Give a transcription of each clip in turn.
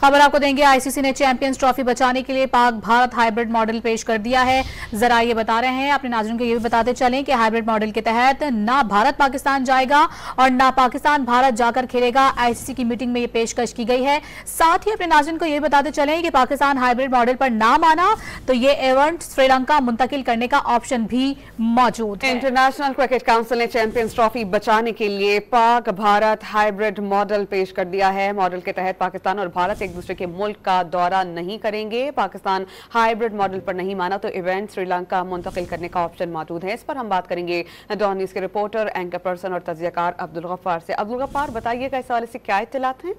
خبر آپ کو دیں گے، ICC نے چیمپئنز ٹرافی بچانے کے لیے پاک بھارت ہائیبرڈ ماڈل پیش کر دیا ہے۔ ذرا یہ بتا رہے ہیں، اپنے ناظرین کو یہ بھی بتاتے چلیں کہ ہائیبرڈ ماڈل کے تحت نہ بھارت پاکستان جائے گا اور نہ پاکستان بھارت جا کر کھیلے گا۔ ICC کی میٹنگ میں یہ پیشکش کی گئی ہے۔ ساتھ ہی اپنے ناظرین کو یہ بتاتے چلیں کہ پاکستان ہائیبرڈ ماڈل پر نہ مانا تو یہ ایونٹ سری لنکا منتقل کرنے کا آپشن بھی موجود ہے۔ انٹرنیشنل کرکٹ کونسل نے چیمپئنز ٹرافی بچانے کے لیے پاک بھارت ہائیبرڈ ماڈل پیش کر دیا ہے۔ ماڈل کے تحت پاکستان اور بھارت ایک دوسرے کے ملک کا دورہ نہیں کریں گے۔ پاکستان ہائیبرڈ ماڈل پر نہیں مانا تو ایونٹ سری لنکا منتقل کرنے کا آپشن موجود ہے۔ اس پر ہم بات کریں گے ڈان نیوز کے رپورٹر، اینکر پرسن اور تجزیہ کار عبدالغفار سے۔ عبدالغفار، بتائیے گا اس حوالے سے کیا اطلاعات ہیں؟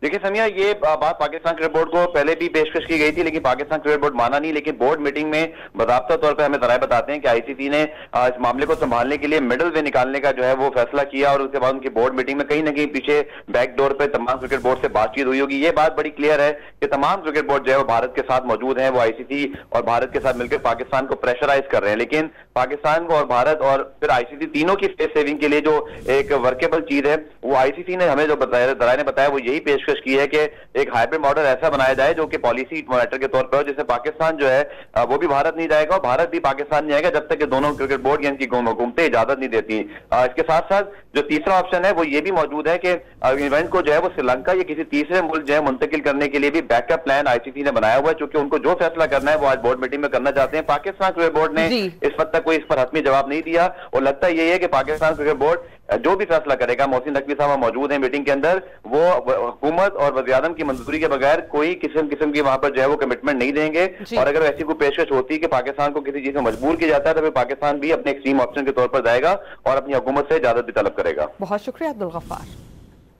دیکھیں سمیہ، یہ بات پاکستان کرکٹ بورڈ کو پہلے بھی پیشکش کی گئی تھی، لیکن پاکستان کرکٹ بورڈ مانا نہیں۔ لیکن بورڈ میٹنگ میں باضابطہ طور پر ہمیں ذرائع بتاتے ہیں کہ ICC نے اس معاملے کو سنبھالنے کے لیے مڈل وے نکالنے کا جو ہے وہ فیصلہ کیا، اور اس کے بعد ان کی بورڈ میٹنگ میں کہیں نہ کہیں پیچھے بیک ڈور پہ تمام کرکٹ بورڈ سے بات چیت ہوئی ہوگی۔ یہ بات بڑی کلیئر ہے کہ تمام کرکٹ بورڈ جو ہے وہ بھارت کے ساتھ موجود ہیں، وہ ICC اور بھارت کے ساتھ مل کر پاکستان کو پریشرائز کر رہے ہیں۔ لیکن پاکستان کو اور بھارت اور پھر ICC تینوں کی اسپیس سیونگ کے لیے جو ایک ورکیبل چیز ہے، وہ ICC نے ہمیں جو ذرائع نے بتایا وہ یہی پیشکش کی ہے کہ ایک ہائیبرڈ ماڈل ایسا بنایا جائے جو کہ پالیسی میٹر کے طور پر ہو، جیسے پاکستان جو ہے وہ بھی بھارت نہیں جائے گا اور بھارت بھی پاکستان نہیں جائے گا جب تک کہ دونوں کرکٹ بورڈ یا ان کی حکومتیں اجازت نہیں دیتی۔ اس کے ساتھ ساتھ جو تیسرا آپشن ہے وہ یہ بھی موجود ہے کہ ایونٹ کو جو ہے وہ سری لنکا یا کسی تیسرے ملک جو ہے منتقل کرنے کے لیے بھی بیک اپ پلان ICC نے بنایا ہوا ہے، چونکہ ان کو جو فیصلہ کرنا ہے وہ آج بورڈ میٹنگ میں کرنا چاہتے ہیں۔ پاکستان کرکٹ بورڈ نے اس وقت تک کوئی اس پر حتمی جواب نہیں دیا، اور لگتا یہی ہے کہ پاکستان کرکٹ بورڈ جو بھی فیصلہ کرے گا، محسن نقوی صاحب موجود ہیں میٹنگ کے اندر، وہ حکومت اور وزیر اعظم کی منظوری کے بغیر کوئی قسم کی وہاں پر جو ہے وہ کمٹمنٹ نہیں دیں گے۔ اور اگر ایسی کوئی پیشکش ہوتی ہے کہ پاکستان کو کسی چیز میں مجبور کیا جاتا ہے تو پھر پاکستان بھی اپنے ایکسٹریم آپشن کے طور پر جائے گا اور اپنی حکومت سے اجازت بھی طلب کرے گا۔ بہت شکریہ عبدالغفار۔